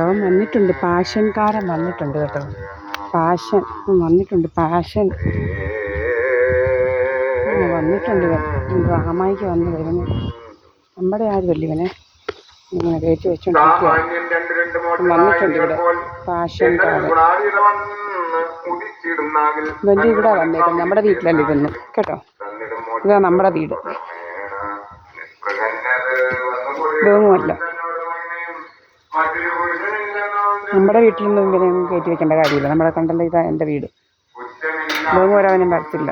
അവൻ വന്നിട്ടുണ്ട്, പാഷൻകാരൻ വന്നിട്ടുണ്ട് കേട്ടോ. പാഷൻ വന്നിട്ടുണ്ട്, പാഷൻ വന്നിട്ടുണ്ട്. ഡ്രാമയ്ക്ക് വന്ന് വരുന്നു. നമ്മുടെ ആരുമല്ല ഇവനെ ഇങ്ങനെ കയറ്റി വെച്ചോണ്ടിരിക്കുക. വന്നിട്ടുണ്ട് ഇവിടെ പാഷൻകാരൻ. ഇവൻ്റെ ഇവിടെ വന്നേക്കും. നമ്മുടെ വീട്ടിലല്ല ഇതൊന്നും കേട്ടോ. ഇതാ നമ്മുടെ വീട്, ഇതൊന്നുമല്ല. നമ്മുടെ വീട്ടിലൊന്നും ഇങ്ങനെ കയറ്റി വെക്കേണ്ട കാര്യമില്ല. നമ്മളെ കണ്ടല്ലോ, ഇതാ എൻ്റെ വീട്. ഇതൊന്നും ഒരവനും വരത്തില്ല.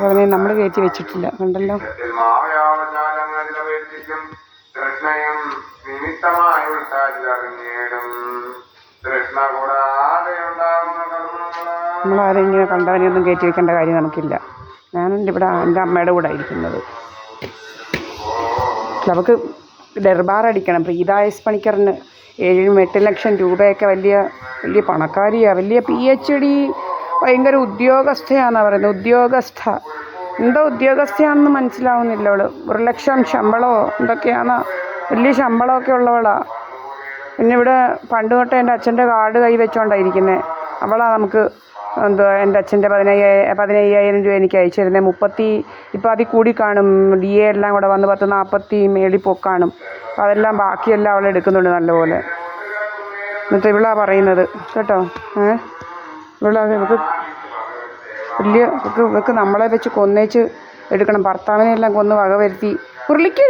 അവനെ നമ്മൾ കയറ്റി വെച്ചിട്ടില്ല, കണ്ടല്ലോ. നമ്മളാരും ഇങ്ങനെ കണ്ടവനെയൊന്നും കയറ്റി വെക്കേണ്ട കാര്യം നമുക്കില്ല. ഞാനെൻ്റെ ഇവിടെ എൻ്റെ അമ്മയുടെ കൂടെ ഇരിക്കുന്നത്. നമുക്ക് ദർബാർ അടിക്കണം. പ്രീതായസ് പണിക്കറിന് 7-8 ലക്ഷം രൂപയൊക്കെ വലിയ വലിയ പണക്കാരിയാണ്, വലിയ PhD ഭയങ്കര ഉദ്യോഗസ്ഥയാണെന്നാണ് പറയുന്നത്. ഉദ്യോഗസ്ഥ എന്തോ ഉദ്യോഗസ്ഥയാണെന്ന് മനസ്സിലാവുന്നില്ല. അവൾ 1 ലക്ഷം ശമ്പളമോ എന്തൊക്കെയാണ്, വലിയ ശമ്പളമൊക്കെ ഉള്ളവളാണ്. പിന്നെ ഇവിടെ പണ്ട് തൊട്ട് എൻ്റെ അച്ഛൻ്റെ കാർഡ് കൈ വെച്ചോണ്ടായിരിക്കുന്നത്. അവളാണ് നമുക്ക് എന്തുവാ എൻ്റെ അച്ഛൻ്റെ 15,000 രൂപ എനിക്ക് അയച്ചു തരുന്നത്. ഇപ്പോൾ അതിൽ കൂടി കാണും. DA എല്ലാം കൂടെ വന്ന് 10-40 മേളിൽ പൊക്കാണും. അപ്പോൾ അതെല്ലാം ബാക്കിയെല്ലാം അവൾ എടുക്കുന്നുണ്ട് നല്ലപോലെ. എന്നിട്ട് ഇവളാ പറയുന്നത് കേട്ടോ. ഇവൾക്ക് വലിയ ഇവൾക്ക് നമ്മളെ വെച്ച് കൊന്നേച്ച് എടുക്കണം. ഭർത്താവിനെ എല്ലാം കൊന്ന് വക വരുത്തി. മുരളിക്ക്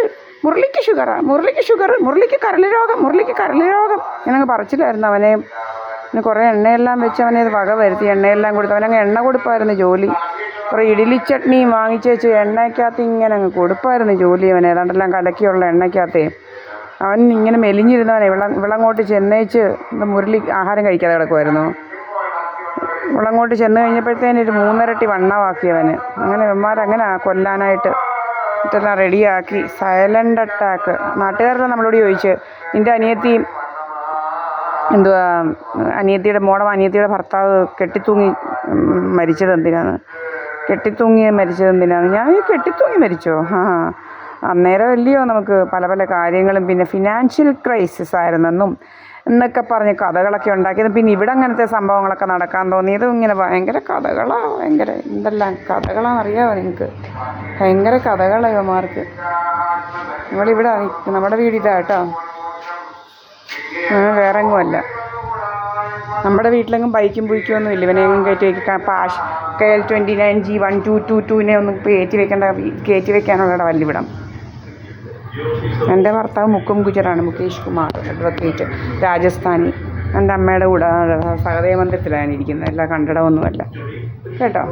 കരൾ രോഗം എന്നങ്ങ് പറച്ചിലായിരുന്നു. അവനെ പിന്നെ കുറേ എണ്ണയെല്ലാം വെച്ച് അവനെ ഇത് വക വരുത്തി. എണ്ണയെല്ലാം കൊടുത്ത് അവനങ്ങ് എണ്ണ കൊടുപ്പായിരുന്നു ജോലി. കുറേ ഇഡ്ഡലി ചട്നിയും വാങ്ങിച്ചേച്ച് എണ്ണയ്ക്കകത്ത് ഇങ്ങനെ അങ്ങ് കൊടുപ്പായിരുന്നു ജോലി. അവൻ ഏതാണ്ടെല്ലാം കലക്കിയുള്ള എണ്ണയ്ക്കകത്തേ അവൻ ഇങ്ങനെ മെലിഞ്ഞിരുന്നവനെ ഇവളങ്ങോട്ട് ചെന്നേച്ച് മുരളി ആഹാരം കഴിക്കാതെ കിടക്കുമായിരുന്നു. ഇവളങ്ങോട്ട് ചെന്ന് കഴിഞ്ഞപ്പോഴത്തേനും ഒരു 3 ഇരട്ടി വണ്ണമാക്കിയവന്. അങ്ങനെ ഇവന്മാരങ്ങനെ കൊല്ലാനായിട്ട് ഇതെല്ലാം റെഡിയാക്കി. Silent attack. നാട്ടുകാരെല്ലാം നമ്മളോട് ചോദിച്ച്, നിൻ്റെ അനിയത്തിയുടെ അനിയത്തിയുടെ ഭർത്താവ് കെട്ടിത്തൂങ്ങി മരിച്ചത് എന്തിനാണ്? ഞാൻ കെട്ടിത്തൂങ്ങി മരിച്ചോ? അന്നേരം അല്ലയോ നമുക്ക് പല പല കാര്യങ്ങളും, പിന്നെ ഫിനാൻഷ്യൽ ക്രൈസിസ് ആയിരുന്നെന്നും എന്നൊക്കെ പറഞ്ഞ് കഥകളൊക്കെ ഉണ്ടാക്കിയത്. പിന്നെ ഇവിടെ അങ്ങനത്തെ സംഭവങ്ങളൊക്കെ നടക്കാൻ തോന്നിയത് ഇങ്ങനെ ഭയങ്കര കഥകളാണ്. ഭയങ്കര എന്തെല്ലാം കഥകളാണെന്നറിയാമോ നിങ്ങൾക്ക്? ഭയങ്കര കഥകളാണ് ഇവന്മാർക്ക്. നമ്മളിവിടെ നമ്മുടെ വീട് ഇതാ കേട്ടോ, വേറെ എങ്ങുമല്ല. നമ്മുടെ വീട്ടിലെങ്ങും ബൈക്കും ഒന്നും ഇല്ല. ഇവനെങ്ങും കയറ്റി വയ്ക്കാൻ KL 29G 1222 ഒന്നും കയറ്റി വെക്കാനുള്ള വല്ലിവിടം. എൻ്റെ ഭർത്താവ് മുക്കും ഗുജറാണ്, മുകേഷ് കുമാർ, അഡ്വക്കേറ്റ്, രാജസ്ഥാനി. എൻ്റെ അമ്മയുടെ കൂടെ സഹദേവ മന്ദിരത്തിലാണ് ഇരിക്കുന്നത്. എല്ലാ കണ്ടടമൊന്നുമല്ല കേട്ടോ.